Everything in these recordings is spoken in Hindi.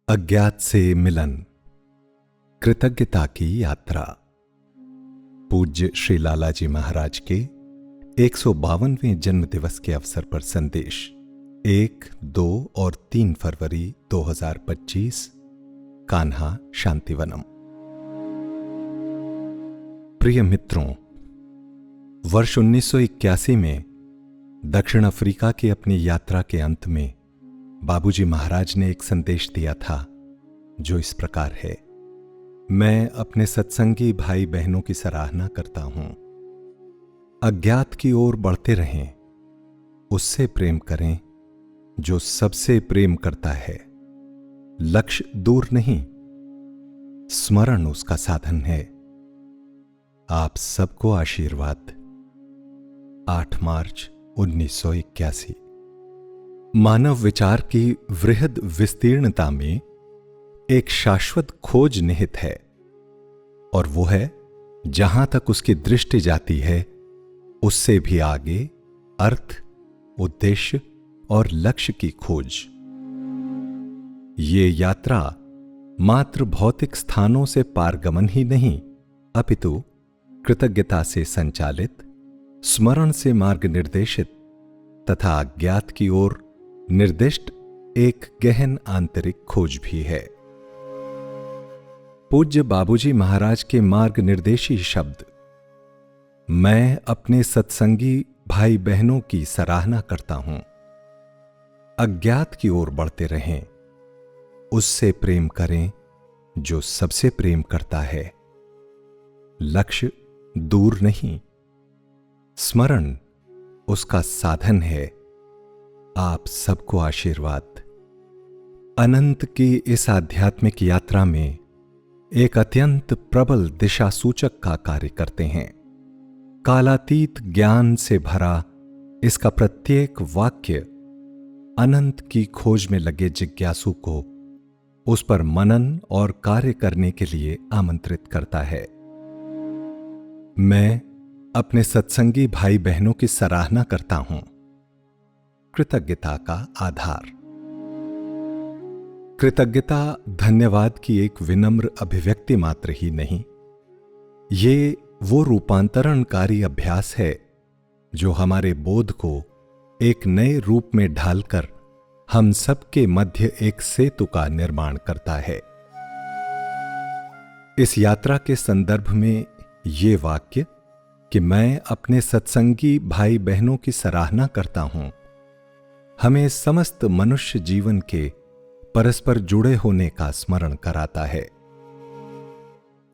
अज्ञात से मिलन, कृतज्ञता की यात्रा। पूज्य श्री लालाजी महाराज के 152वें जन्म दिवस के अवसर पर संदेश 1, 2 और 3 फरवरी 2025, कान्हा शांतिवनम। प्रिय मित्रों, वर्ष 1981 में दक्षिण अफ्रीका की अपनी यात्रा के अंत में बाबूजी महाराज ने एक संदेश दिया था जो इस प्रकार है। मैं अपने सत्संगी भाई बहनों की सराहना करता हूं। अज्ञात की ओर बढ़ते रहें, उससे प्रेम करें जो सबसे प्रेम करता है। लक्ष्य दूर नहीं, स्मरण उसका साधन है। आप सबको आशीर्वाद। 8 मार्च 1981। मानव विचार की वृहद विस्तीर्णता में एक शाश्वत खोज निहित है, और वो है जहां तक उसकी दृष्टि जाती है उससे भी आगे अर्थ, उद्देश्य और लक्ष्य की खोज। ये यात्रा मात्र भौतिक स्थानों से पारगमन ही नहीं, अपितु कृतज्ञता से संचालित, स्मरण से मार्ग निर्देशित तथा अज्ञात की ओर निर्दिष्ट एक गहन आंतरिक खोज भी है। पूज्य बाबूजी महाराज के मार्ग निर्देशी शब्द मैं अपने सत्संगी भाई बहनों की सराहना करता हूं। अज्ञात की ओर बढ़ते रहें, उससे प्रेम करें जो सबसे प्रेम करता है। लक्ष्य दूर नहीं, स्मरण उसका साधन है। आप सबको आशीर्वाद। अनंत की इस आध्यात्मिक यात्रा में एक अत्यंत प्रबल दिशा सूचक का कार्य करते हैं। कालातीत ज्ञान से भरा इसका प्रत्येक वाक्य अनंत की खोज में लगे जिज्ञासु को उस पर मनन और कार्य करने के लिए आमंत्रित करता है। मैं अपने सत्संगी भाई बहनों की सराहना करता हूं। कृतज्ञता का आधार। कृतज्ञता धन्यवाद की एक विनम्र अभिव्यक्ति मात्र ही नहीं, ये वो रूपांतरणकारी अभ्यास है जो हमारे बोध को एक नए रूप में ढालकर हम सबके मध्य एक सेतु का निर्माण करता है। इस यात्रा के संदर्भ में ये वाक्य कि मैं अपने सत्संगी भाई बहनों की सराहना करता हूं, हमें समस्त मनुष्य जीवन के परस्पर जुड़े होने का स्मरण कराता है।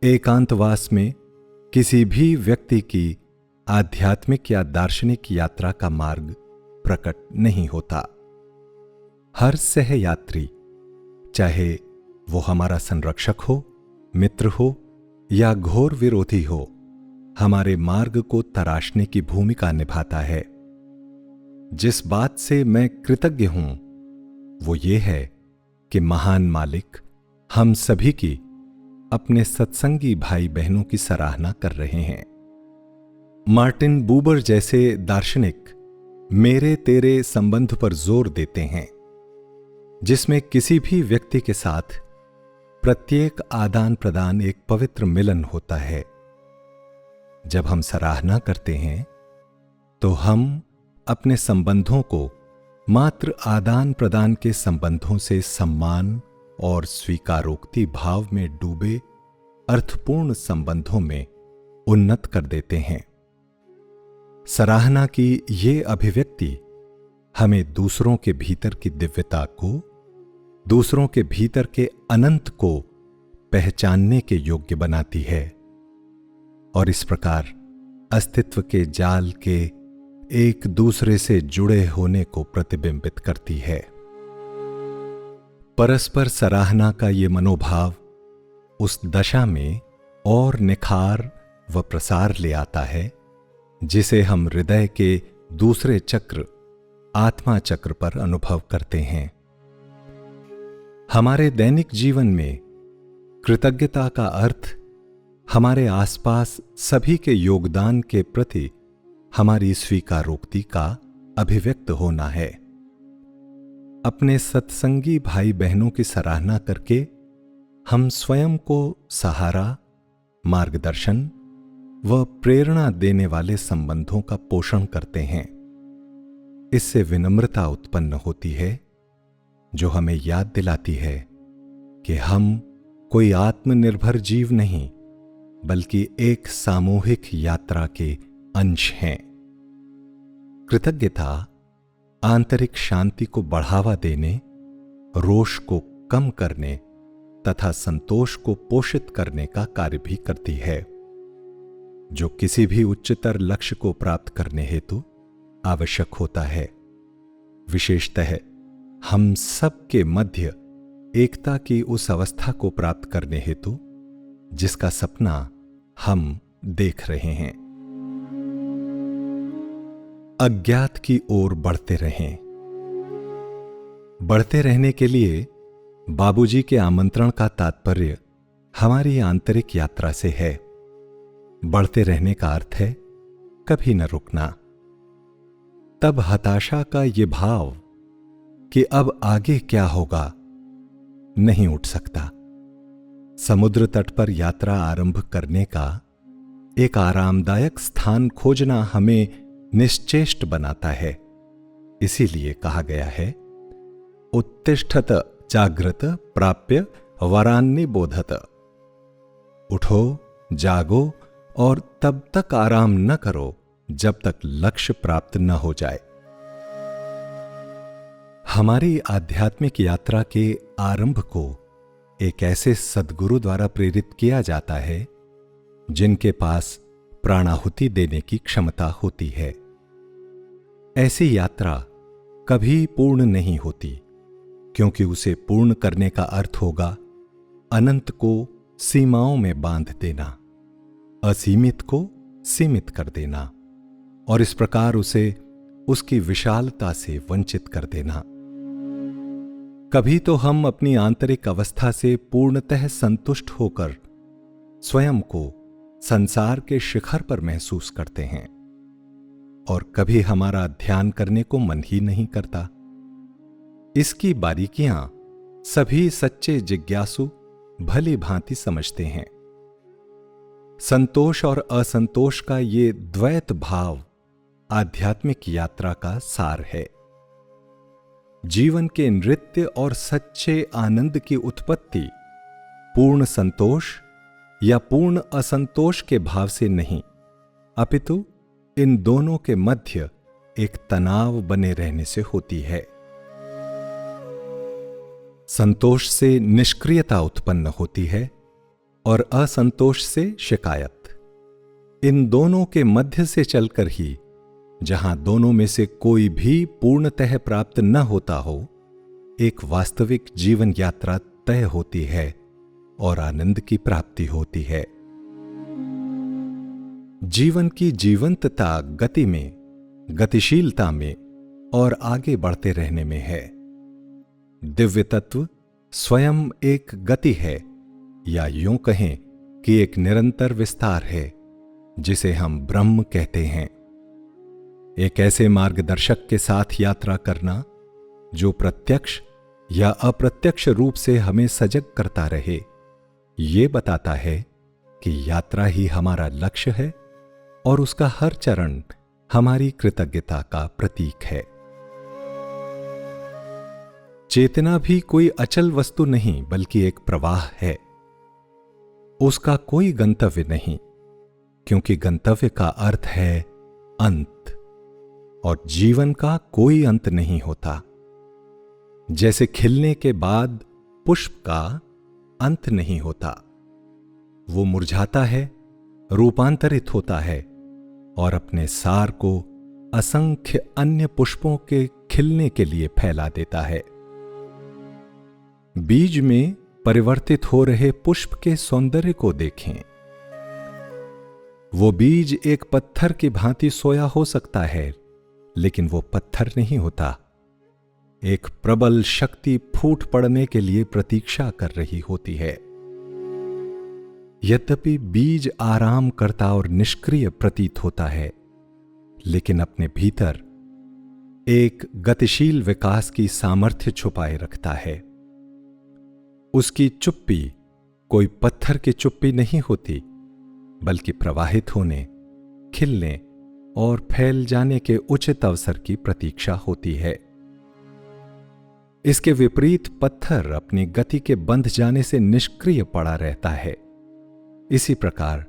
एकांतवास में किसी भी व्यक्ति की आध्यात्मिक या दार्शनिक यात्रा का मार्ग प्रकट नहीं होता। हर सहयात्री, चाहे वो हमारा संरक्षक हो, मित्र हो या घोर विरोधी हो, हमारे मार्ग को तराशने की भूमिका निभाता है। जिस बात से मैं कृतज्ञ हूं वो ये है कि महान मालिक हम सभी की अपने सत्संगी भाई बहनों की सराहना कर रहे हैं। मार्टिन बूबर जैसे दार्शनिक मेरे तेरे संबंध पर जोर देते हैं, जिसमें किसी भी व्यक्ति के साथ प्रत्येक आदान प्रदान एक पवित्र मिलन होता है। जब हम सराहना करते हैं तो हम अपने संबंधों को मात्र आदान प्रदान के संबंधों से सम्मान और स्वीकारोक्ति भाव में डूबे अर्थपूर्ण संबंधों में उन्नत कर देते हैं। सराहना की ये अभिव्यक्ति हमें दूसरों के भीतर की दिव्यता को, दूसरों के भीतर के अनंत को पहचानने के योग्य बनाती है और इस प्रकार अस्तित्व के जाल के एक दूसरे से जुड़े होने को प्रतिबिंबित करती है। परस्पर सराहना का ये मनोभाव उस दशा में और निखार व प्रसार ले आता है जिसे हम हृदय के दूसरे चक्र, आत्मा चक्र पर अनुभव करते हैं। हमारे दैनिक जीवन में कृतज्ञता का अर्थ हमारे आसपास सभी के योगदान के प्रति हमारी स्वीकारोक्ति का अभिव्यक्त होना है। अपने सत्संगी भाई बहनों की सराहना करके हम स्वयं को सहारा, मार्गदर्शन व प्रेरणा देने वाले संबंधों का पोषण करते हैं। इससे विनम्रता उत्पन्न होती है, जो हमें याद दिलाती है कि हम कोई आत्मनिर्भर जीव नहीं, बल्कि एक सामूहिक यात्रा के अंश हैं। कृतज्ञता आंतरिक शांति को बढ़ावा देने, रोष को कम करने तथा संतोष को पोषित करने का कार्य भी करती है, जो किसी भी उच्चतर लक्ष्य को प्राप्त करने हेतु आवश्यक होता है। विशेषतः हम सब के मध्य एकता की उस अवस्था को प्राप्त करने हेतु जिसका सपना हम देख रहे हैं। अज्ञात की ओर बढ़ते रहें। बढ़ते रहने के लिए बाबूजी के आमंत्रण का तात्पर्य हमारी आंतरिक यात्रा से है। बढ़ते रहने का अर्थ है कभी न रुकना। तब हताशा का ये भाव कि अब आगे क्या होगा नहीं उठ सकता। समुद्र तट पर यात्रा आरंभ करने का एक आरामदायक स्थान खोजना हमें निश्चेष्ट बनाता है। इसीलिए कहा गया है, उत्तिष्ठत जागृत प्राप्य वरान्नि बोधत। उठो, जागो और तब तक आराम न करो जब तक लक्ष्य प्राप्त न हो जाए। हमारी आध्यात्मिक यात्रा के आरंभ को एक ऐसे सद्गुरु द्वारा प्रेरित किया जाता है जिनके पास प्राणाहुति देने की क्षमता होती है। ऐसी यात्रा कभी पूर्ण नहीं होती, क्योंकि उसे पूर्ण करने का अर्थ होगा अनंत को सीमाओं में बांध देना, असीमित को सीमित कर देना और इस प्रकार उसे उसकी विशालता से वंचित कर देना। कभी तो हम अपनी आंतरिक अवस्था से पूर्णतः संतुष्ट होकर स्वयं को संसार के शिखर पर महसूस करते हैं और कभी हमारा ध्यान करने को मन ही नहीं करता। इसकी बारीकियां सभी सच्चे जिज्ञासु भली भांति समझते हैं। संतोष और असंतोष का ये द्वैत भाव आध्यात्मिक यात्रा का सार है। जीवन के नृत्य और सच्चे आनंद की उत्पत्ति पूर्ण संतोष या पूर्ण असंतोष के भाव से नहीं, अपितु इन दोनों के मध्य एक तनाव बने रहने से होती है। संतोष से निष्क्रियता उत्पन्न होती है और असंतोष से शिकायत। इन दोनों के मध्य से चलकर ही, जहां दोनों में से कोई भी पूर्णतः प्राप्त न होता हो, एक वास्तविक जीवन यात्रा तय होती है और आनंद की प्राप्ति होती है। जीवन की जीवंतता गति में, गतिशीलता में और आगे बढ़ते रहने में है। दिव्य तत्व स्वयं एक गति है, या यूं कहें कि एक निरंतर विस्तार है, जिसे हम ब्रह्म कहते हैं। एक ऐसे मार्गदर्शक के साथ यात्रा करना जो प्रत्यक्ष या अप्रत्यक्ष रूप से हमें सजग करता रहे, ये बताता है कि यात्रा ही हमारा लक्ष्य है और उसका हर चरण हमारी कृतज्ञता का प्रतीक है। चेतना भी कोई अचल वस्तु नहीं, बल्कि एक प्रवाह है। उसका कोई गंतव्य नहीं, क्योंकि गंतव्य का अर्थ है अंत, और जीवन का कोई अंत नहीं होता। जैसे खिलने के बाद पुष्प का अंत नहीं होता, वो मुरझाता है, रूपांतरित होता है और अपने सार को असंख्य अन्य पुष्पों के खिलने के लिए फैला देता है। बीज में परिवर्तित हो रहे पुष्प के सौंदर्य को देखें। वो बीज एक पत्थर की भांति सोया हो सकता है, लेकिन वो पत्थर नहीं होता। एक प्रबल शक्ति फूट पड़ने के लिए प्रतीक्षा कर रही होती है। यद्यपि बीज आराम करता और निष्क्रिय प्रतीत होता है, लेकिन अपने भीतर एक गतिशील विकास की सामर्थ्य छुपाए रखता है। उसकी चुप्पी कोई पत्थर की चुप्पी नहीं होती, बल्कि प्रवाहित होने, खिलने और फैल जाने के उचित अवसर की प्रतीक्षा होती है। इसके विपरीत पत्थर अपनी गति के बंध जाने से निष्क्रिय पड़ा रहता है। इसी प्रकार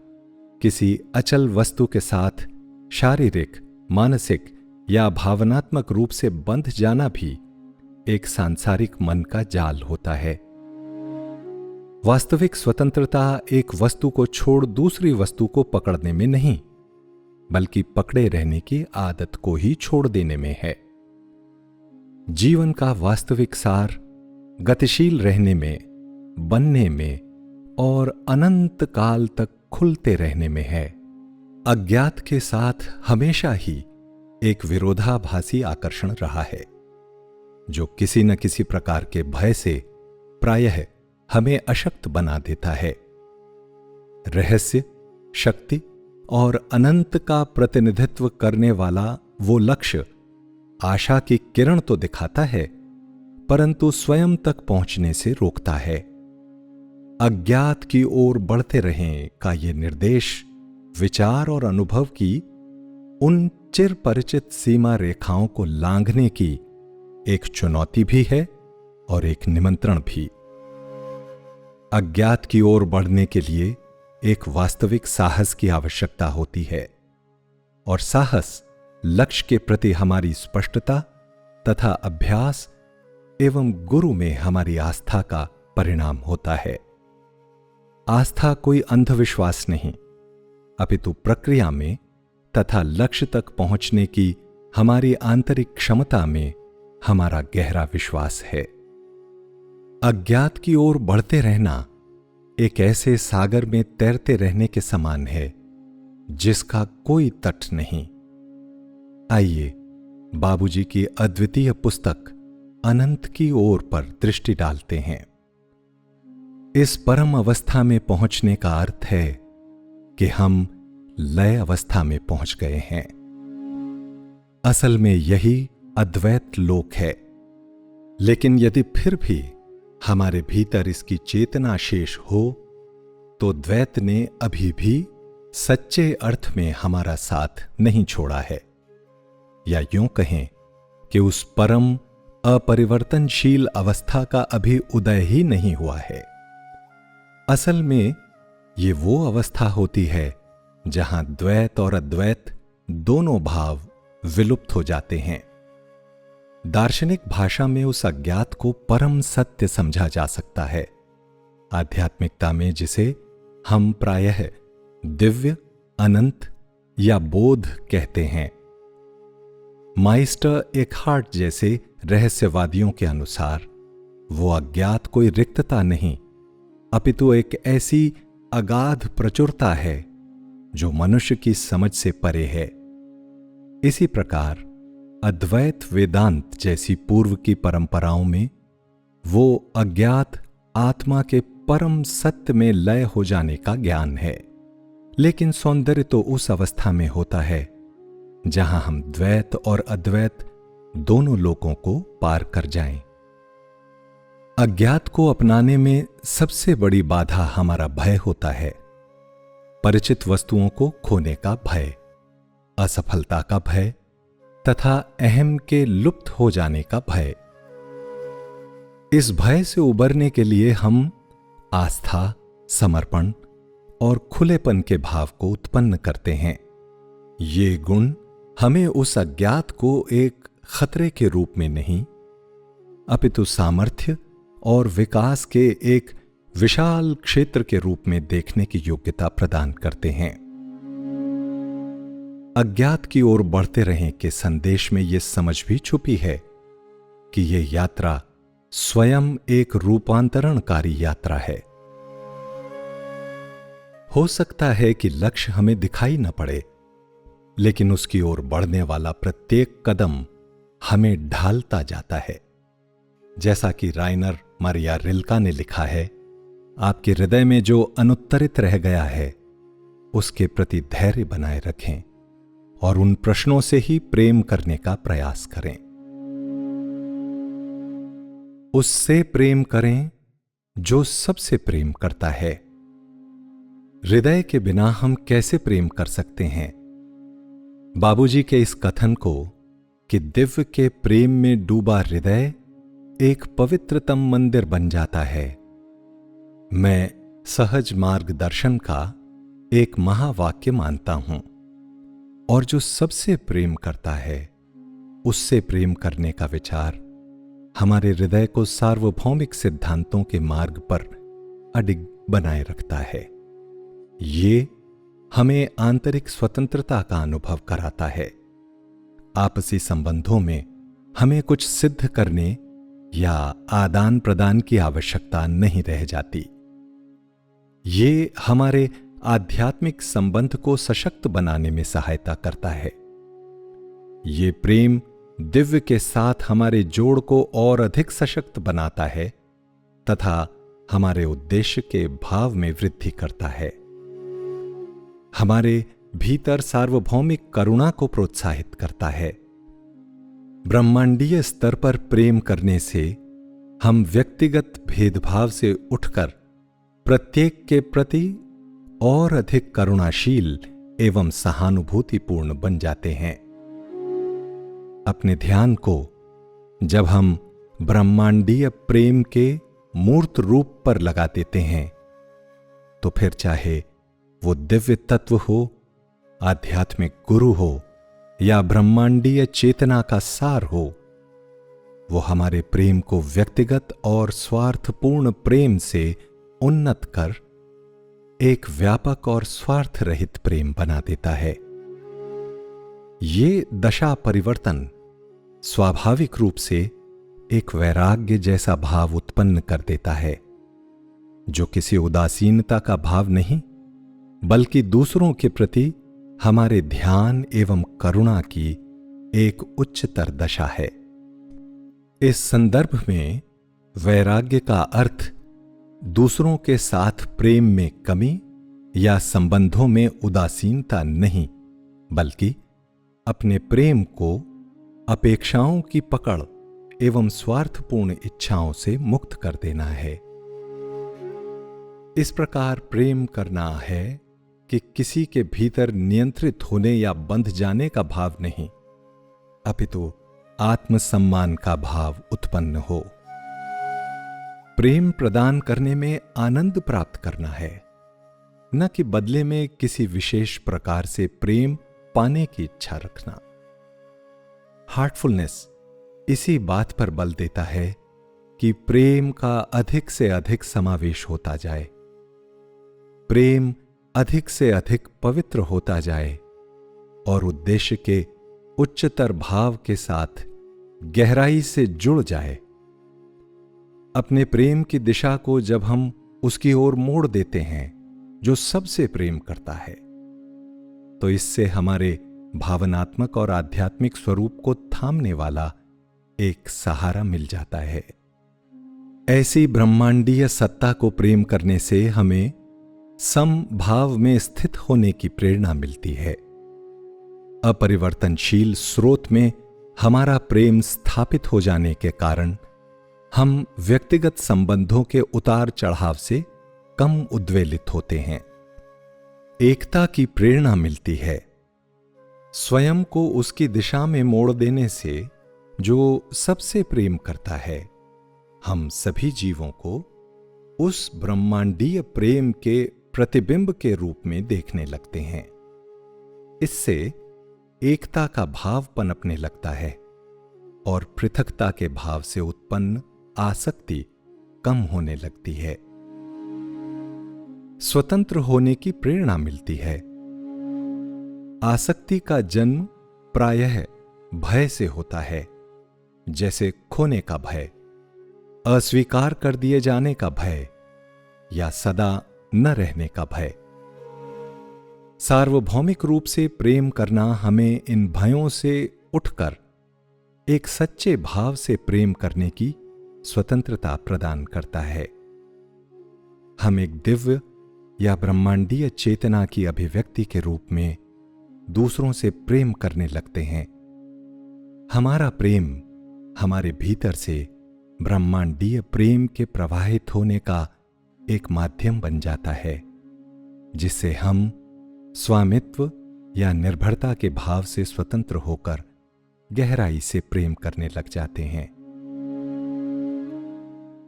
किसी अचल वस्तु के साथ शारीरिक, मानसिक या भावनात्मक रूप से बंध जाना भी एक सांसारिक मन का जाल होता है। वास्तविक स्वतंत्रता एक वस्तु को छोड़ दूसरी वस्तु को पकड़ने में नहीं, बल्कि पकड़े रहने की आदत को ही छोड़ देने में है। जीवन का वास्तविक सार गतिशील रहने में, बनने में और अनंत काल तक खुलते रहने में है। अज्ञात के साथ हमेशा ही एक विरोधाभासी आकर्षण रहा है, जो किसी न किसी प्रकार के भय से प्रायः हमें अशक्त बना देता है। रहस्य, शक्ति और अनंत का प्रतिनिधित्व करने वाला वो लक्ष्य आशा की किरण तो दिखाता है, परंतु स्वयं तक पहुंचने से रोकता है। अज्ञात की ओर बढ़ते रहें का ये निर्देश विचार और अनुभव की उन चिर परिचित सीमा रेखाओं को लांघने की एक चुनौती भी है और एक निमंत्रण भी। अज्ञात की ओर बढ़ने के लिए एक वास्तविक साहस की आवश्यकता होती है, और साहस लक्ष्य के प्रति हमारी स्पष्टता तथा अभ्यास एवं गुरु में हमारी आस्था का परिणाम होता है। आस्था कोई अंधविश्वास नहीं, अपितु प्रक्रिया में तथा लक्ष्य तक पहुंचने की हमारी आंतरिक क्षमता में हमारा गहरा विश्वास है। अज्ञात की ओर बढ़ते रहना एक ऐसे सागर में तैरते रहने के समान है जिसका कोई तट नहीं। आइए बाबूजी की अद्वितीय पुस्तक अनंत की ओर पर दृष्टि डालते हैं। इस परम अवस्था में पहुंचने का अर्थ है कि हम लय अवस्था में पहुंच गए हैं। असल में यही अद्वैत लोक है, लेकिन यदि फिर भी हमारे भीतर इसकी चेतना शेष हो तो द्वैत ने अभी भी सच्चे अर्थ में हमारा साथ नहीं छोड़ा है, या यूं कहें कि उस परम अपरिवर्तनशील अवस्था का अभी उदय ही नहीं हुआ है। असल में ये वो अवस्था होती है जहां द्वैत और अद्वैत दोनों भाव विलुप्त हो जाते हैं। दार्शनिक भाषा में उस अज्ञात को परम सत्य समझा जा सकता है। आध्यात्मिकता में जिसे हम प्रायः दिव्य, अनंत या बोध कहते हैं। माइस्टर एकहार्ट जैसे रहस्यवादियों के अनुसार वो अज्ञात कोई रिक्तता नहीं, अपितु एक ऐसी अगाध प्रचुरता है जो मनुष्य की समझ से परे है। इसी प्रकार अद्वैत वेदांत जैसी पूर्व की परंपराओं में वो अज्ञात आत्मा के परम सत्य में लय हो जाने का ज्ञान है। लेकिन सौंदर्य तो उस अवस्था में होता है जहां हम द्वैत और अद्वैत दोनों लोकों को पार कर जाएं। अज्ञात को अपनाने में सबसे बड़ी बाधा हमारा भय होता है। परिचित वस्तुओं को खोने का भय, असफलता का भय तथा अहम के लुप्त हो जाने का भय। इस भय से उबरने के लिए हम आस्था, समर्पण और खुलेपन के भाव को उत्पन्न करते हैं। ये गुण हमें उस अज्ञात को एक खतरे के रूप में नहीं, अपितु सामर्थ्य और विकास के एक विशाल क्षेत्र के रूप में देखने की योग्यता प्रदान करते हैं। अज्ञात की ओर बढ़ते रहें के संदेश में यह समझ भी छुपी है कि यह यात्रा स्वयं एक रूपांतरणकारी यात्रा है। हो सकता है कि लक्ष्य हमें दिखाई न पड़े, लेकिन उसकी ओर बढ़ने वाला प्रत्येक कदम हमें ढालता जाता है। जैसा कि राइनर मारिया रिल्का ने लिखा है, आपके हृदय में जो अनुत्तरित रह गया है उसके प्रति धैर्य बनाए रखें और उन प्रश्नों से ही प्रेम करने का प्रयास करें। उससे प्रेम करें जो सबसे प्रेम करता है। हृदय के बिना हम कैसे प्रेम कर सकते हैं? बाबूजी के इस कथन को कि दिव्य के प्रेम में डूबा हृदय एक पवित्रतम मंदिर बन जाता है, मैं सहज मार्गदर्शन का एक महावाक्य मानता हूं। और जो सबसे प्रेम करता है उससे प्रेम करने का विचार हमारे हृदय को सार्वभौमिक सिद्धांतों के मार्ग पर अडिग बनाए रखता है। ये हमें आंतरिक स्वतंत्रता का अनुभव कराता है। आपसी संबंधों में हमें कुछ सिद्ध करने या आदान प्रदान की आवश्यकता नहीं रह जाती। ये हमारे आध्यात्मिक संबंध को सशक्त बनाने में सहायता करता है। ये प्रेम दिव्य के साथ हमारे जोड़ को और अधिक सशक्त बनाता है तथा हमारे उद्देश्य के भाव में वृद्धि करता है। हमारे भीतर सार्वभौमिक करुणा को प्रोत्साहित करता है। ब्रह्मांडीय स्तर पर प्रेम करने से हम व्यक्तिगत भेदभाव से उठकर प्रत्येक के प्रति और अधिक करुणाशील एवं सहानुभूतिपूर्ण बन जाते हैं। अपने ध्यान को जब हम ब्रह्मांडीय प्रेम के मूर्त रूप पर लगा देते हैं तो फिर चाहे वो दिव्य तत्व हो, आध्यात्मिक गुरु हो या ब्रह्मांडीय चेतना का सार हो, वो हमारे प्रेम को व्यक्तिगत और स्वार्थपूर्ण प्रेम से उन्नत कर एक व्यापक और स्वार्थ रहित प्रेम बना देता है। ये दशा परिवर्तन स्वाभाविक रूप से एक वैराग्य जैसा भाव उत्पन्न कर देता है, जो किसी उदासीनता का भाव नहीं बल्कि दूसरों के प्रति हमारे ध्यान एवं करुणा की एक उच्चतर दशा है। इस संदर्भ में वैराग्य का अर्थ दूसरों के साथ प्रेम में कमी या संबंधों में उदासीनता नहीं, बल्कि अपने प्रेम को अपेक्षाओं की पकड़ एवं स्वार्थपूर्ण इच्छाओं से मुक्त कर देना है। इस प्रकार प्रेम करना है कि किसी के भीतर नियंत्रित होने या बंध जाने का भाव नहीं, अपितु आत्मसम्मान का भाव उत्पन्न हो। प्रेम प्रदान करने में आनंद प्राप्त करना है, न कि बदले में किसी विशेष प्रकार से प्रेम पाने की इच्छा रखना। हार्टफुलनेस इसी बात पर बल देता है कि प्रेम का अधिक से अधिक समावेश होता जाए, प्रेम अधिक से अधिक पवित्र होता जाए और उद्देश्य के उच्चतर भाव के साथ गहराई से जुड़ जाए। अपने प्रेम की दिशा को जब हम उसकी ओर मोड़ देते हैं जो सबसे प्रेम करता है, तो इससे हमारे भावनात्मक और आध्यात्मिक स्वरूप को थामने वाला एक सहारा मिल जाता है। ऐसी ब्रह्मांडीय सत्ता को प्रेम करने से हमें समभाव में स्थित होने की प्रेरणा मिलती है। अपरिवर्तनशील स्रोत में हमारा प्रेम स्थापित हो जाने के कारण हम व्यक्तिगत संबंधों के उतार चढ़ाव से कम उद्वेलित होते हैं। एकता की प्रेरणा मिलती है। स्वयं को उसकी दिशा में मोड़ देने से जो सबसे प्रेम करता है, हम सभी जीवों को उस ब्रह्मांडीय प्रेम के प्रतिबिंब के रूप में देखने लगते हैं। इससे एकता का भाव पनपने लगता है और पृथकता के भाव से उत्पन्न आसक्ति कम होने लगती है। स्वतंत्र होने की प्रेरणा मिलती है। आसक्ति का जन्म प्रायः भय से होता है, जैसे खोने का भय, अस्वीकार कर दिए जाने का भय या सदा न रहने का भय। सार्वभौमिक रूप से प्रेम करना हमें इन भयों से उठकर एक सच्चे भाव से प्रेम करने की स्वतंत्रता प्रदान करता है। हम एक दिव्य या ब्रह्मांडीय चेतना की अभिव्यक्ति के रूप में दूसरों से प्रेम करने लगते हैं। हमारा प्रेम हमारे भीतर से ब्रह्मांडीय प्रेम के प्रवाहित होने का एक माध्यम बन जाता है, जिससे हम स्वामित्व या निर्भरता के भाव से स्वतंत्र होकर गहराई से प्रेम करने लग जाते हैं।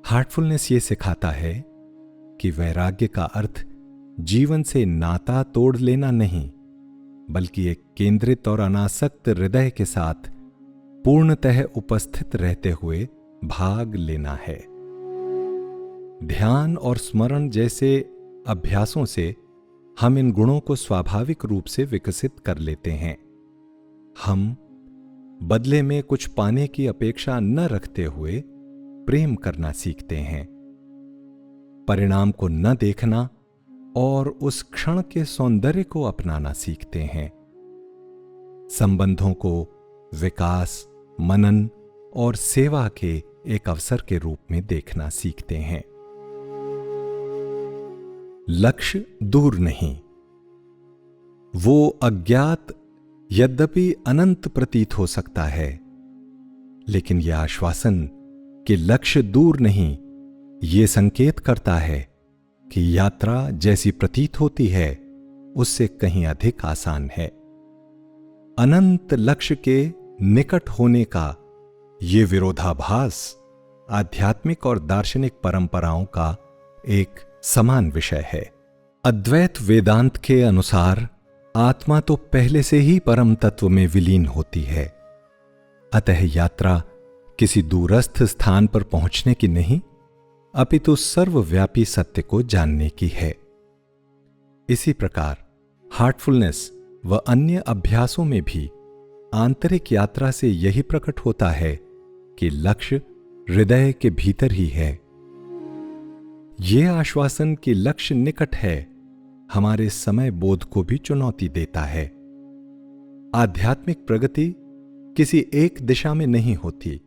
हार्टफुलनेस ये सिखाता है कि वैराग्य का अर्थ जीवन से नाता तोड़ लेना नहीं, बल्कि एक केंद्रित और अनासक्त हृदय के साथ पूर्णतः उपस्थित रहते हुए भाग लेना है। ध्यान और स्मरण जैसे अभ्यासों से हम इन गुणों को स्वाभाविक रूप से विकसित कर लेते हैं। हम बदले में कुछ पाने की अपेक्षा न रखते हुए प्रेम करना सीखते हैं, परिणाम को न देखना और उस क्षण के सौंदर्य को अपनाना सीखते हैं। संबंधों को विकास, मनन और सेवा के एक अवसर के रूप में देखना सीखते हैं। लक्ष्य दूर नहीं, वो अज्ञात यद्यपि अनंत प्रतीत हो सकता है, लेकिन यह आश्वासन कि लक्ष्य दूर नहीं, ये संकेत करता है कि यात्रा जैसी प्रतीत होती है उससे कहीं अधिक आसान है। अनंत लक्ष्य के निकट होने का ये विरोधाभास आध्यात्मिक और दार्शनिक परंपराओं का एक समान विषय है। अद्वैत वेदांत के अनुसार आत्मा तो पहले से ही परम तत्व में विलीन होती है, अतः यात्रा किसी दूरस्थ स्थान पर पहुंचने की नहीं, अपितु सर्वव्यापी सत्य को जानने की है। इसी प्रकार हार्टफुलनेस व अन्य अभ्यासों में भी आंतरिक यात्रा से यही प्रकट होता है कि लक्ष्य हृदय के भीतर ही है। यह आश्वासन कि लक्ष्य निकट है हमारे समय बोध को भी चुनौती देता है। आध्यात्मिक प्रगति किसी एक दिशा में नहीं होती।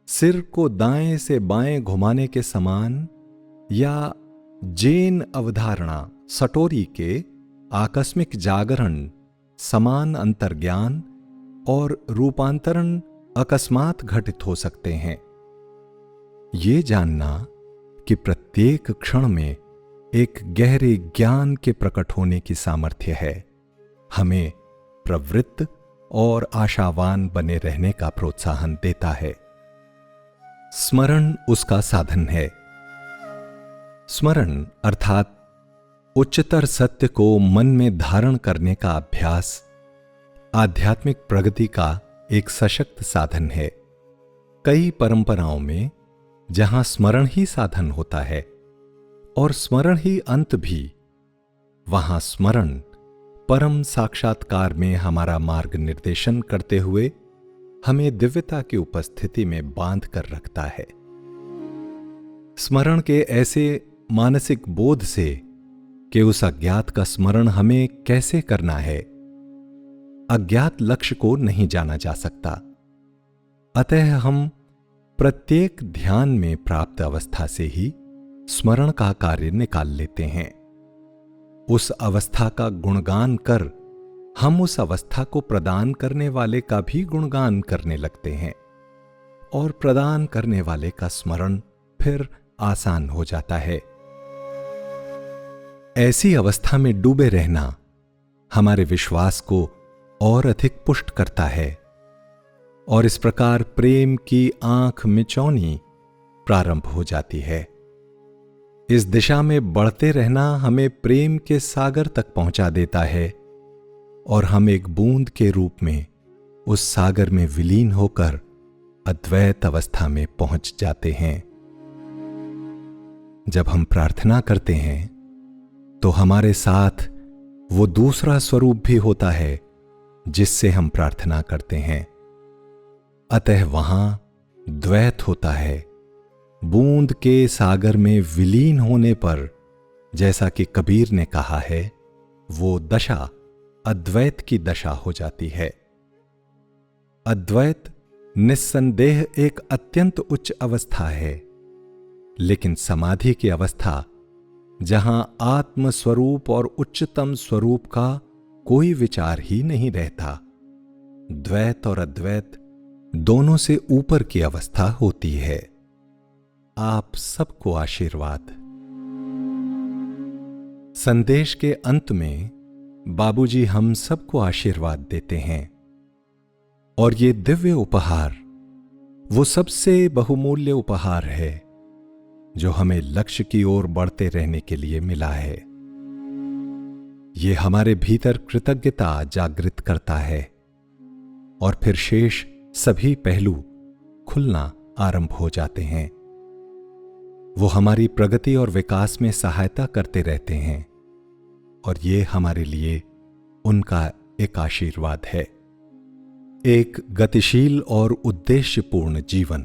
सिर को दाएं से बाएं घुमाने के समान या जैन अवधारणा सटोरी के आकस्मिक जागरण, समान अंतर्ज्ञान और रूपांतरण अकस्मात घटित हो सकते हैं। ये जानना कि प्रत्येक क्षण में एक गहरे ज्ञान के प्रकट होने की सामर्थ्य है, हमें प्रवृत्त और आशावान बने रहने का प्रोत्साहन देता है। स्मरण उसका साधन है। स्मरण अर्थात उच्चतर सत्य को मन में धारण करने का अभ्यास आध्यात्मिक प्रगति का एक सशक्त साधन है। कई परंपराओं में जहां स्मरण ही साधन होता है और स्मरण ही अंत भी, वहां स्मरण परम साक्षात्कार में हमारा मार्ग निर्देशन करते हुए हमें दिव्यता की उपस्थिति में बांध कर रखता है। स्मरण के ऐसे मानसिक बोध से कि उस अज्ञात का स्मरण हमें कैसे करना है, अज्ञात लक्ष्य को नहीं जाना जा सकता। अतः हम प्रत्येक ध्यान में प्राप्त अवस्था से ही स्मरण का कार्य निकाल लेते हैं। उस अवस्था का गुणगान कर हम उस अवस्था को प्रदान करने वाले का भी गुणगान करने लगते हैं और प्रदान करने वाले का स्मरण फिर आसान हो जाता है। ऐसी अवस्था में डूबे रहना हमारे विश्वास को और अधिक पुष्ट करता है और इस प्रकार प्रेम की आंख मिचौनी प्रारंभ हो जाती है। इस दिशा में बढ़ते रहना हमें प्रेम के सागर तक पहुंचा देता है और हम एक बूंद के रूप में उस सागर में विलीन होकर अद्वैत अवस्था में पहुंच जाते हैं। जब हम प्रार्थना करते हैं तो हमारे साथ वो दूसरा स्वरूप भी होता है जिससे हम प्रार्थना करते हैं। अतः वहां द्वैत होता है। बूंद के सागर में विलीन होने पर, जैसा कि कबीर ने कहा है, वो दशा अद्वैत की दशा हो जाती है। अद्वैत निस्संदेह एक अत्यंत उच्च अवस्था है, लेकिन समाधि की अवस्था जहां आत्म स्वरूप और उच्चतम स्वरूप का कोई विचार ही नहीं रहता, द्वैत और अद्वैत दोनों से ऊपर की अवस्था होती है। आप सबको आशीर्वाद। संदेश के अंत में बाबूजी हम सबको आशीर्वाद देते हैं और ये दिव्य उपहार वो सबसे बहुमूल्य उपहार है जो हमें लक्ष्य की ओर बढ़ते रहने के लिए मिला है। ये हमारे भीतर कृतज्ञता जागृत करता है और फिर शेष सभी पहलू खुलना आरंभ हो जाते हैं। वो हमारी प्रगति और विकास में सहायता करते रहते हैं और ये हमारे लिए उनका एक आशीर्वाद है। एक गतिशील और उद्देश्यपूर्ण जीवन।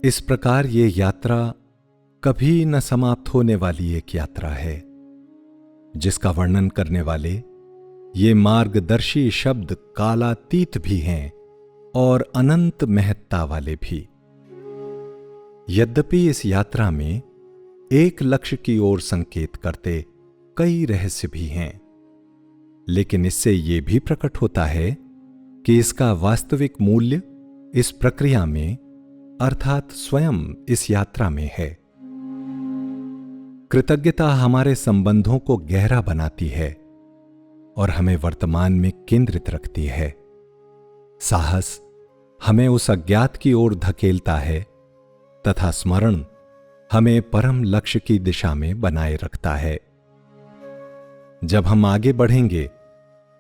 इस प्रकार ये यात्रा कभी न समाप्त होने वाली एक यात्रा है जिसका वर्णन करने वाले ये मार्गदर्शी शब्द कालातीत भी हैं और अनंत महत्ता वाले भी। यद्यपि इस यात्रा में एक लक्ष्य की ओर संकेत करते कई रहस्य भी हैं, लेकिन इससे यह भी प्रकट होता है कि इसका वास्तविक मूल्य इस प्रक्रिया में अर्थात स्वयं इस यात्रा में है। कृतज्ञता हमारे संबंधों को गहरा बनाती है और हमें वर्तमान में केंद्रित रखती है। साहस हमें उस अज्ञात की ओर धकेलता है तथा स्मरण हमें परम लक्ष्य की दिशा में बनाए रखता है। जब हम आगे बढ़ेंगे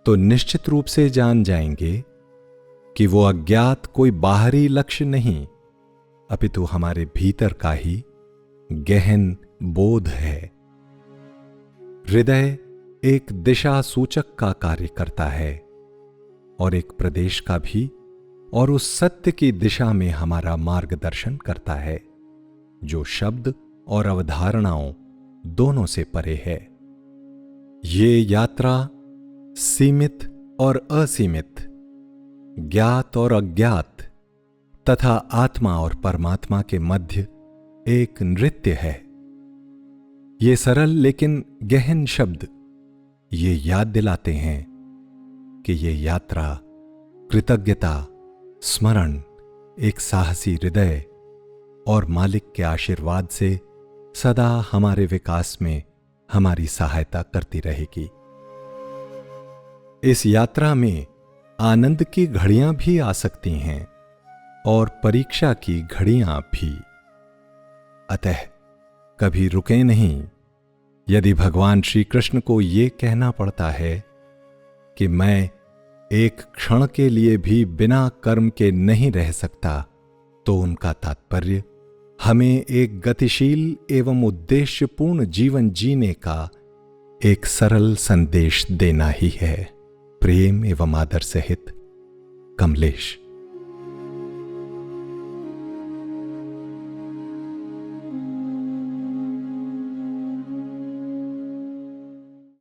तो निश्चित रूप से जान जाएंगे कि वो अज्ञात कोई बाहरी लक्ष्य नहीं अपितु हमारे भीतर का ही गहन बोध है। हृदय एक दिशा सूचक का कार्य करता है और एक प्रदेश का भी, और उस सत्य की दिशा में हमारा मार्गदर्शन करता है जो शब्द और अवधारणाओं दोनों से परे है। ये यात्रा सीमित और असीमित, ज्ञात और अज्ञात तथा आत्मा और परमात्मा के मध्य एक नृत्य है। ये सरल लेकिन गहन शब्द ये याद दिलाते हैं कि ये यात्रा कृतज्ञता, स्मरण, एक साहसी हृदय और मालिक के आशीर्वाद से सदा हमारे विकास में हमारी सहायता करती रहेगी। इस यात्रा में आनंद की घड़ियां भी आ सकती हैं और परीक्षा की घड़ियां भी। अतः कभी रुके नहीं। यदि भगवान श्री कृष्ण को यह कहना पड़ता है कि मैं एक क्षण के लिए भी बिना कर्म के नहीं रह सकता, तो उनका तात्पर्य हमें एक गतिशील एवं उद्देश्यपूर्ण जीवन जीने का एक सरल संदेश देना ही है। प्रेम एवं आदर सहित कमलेश।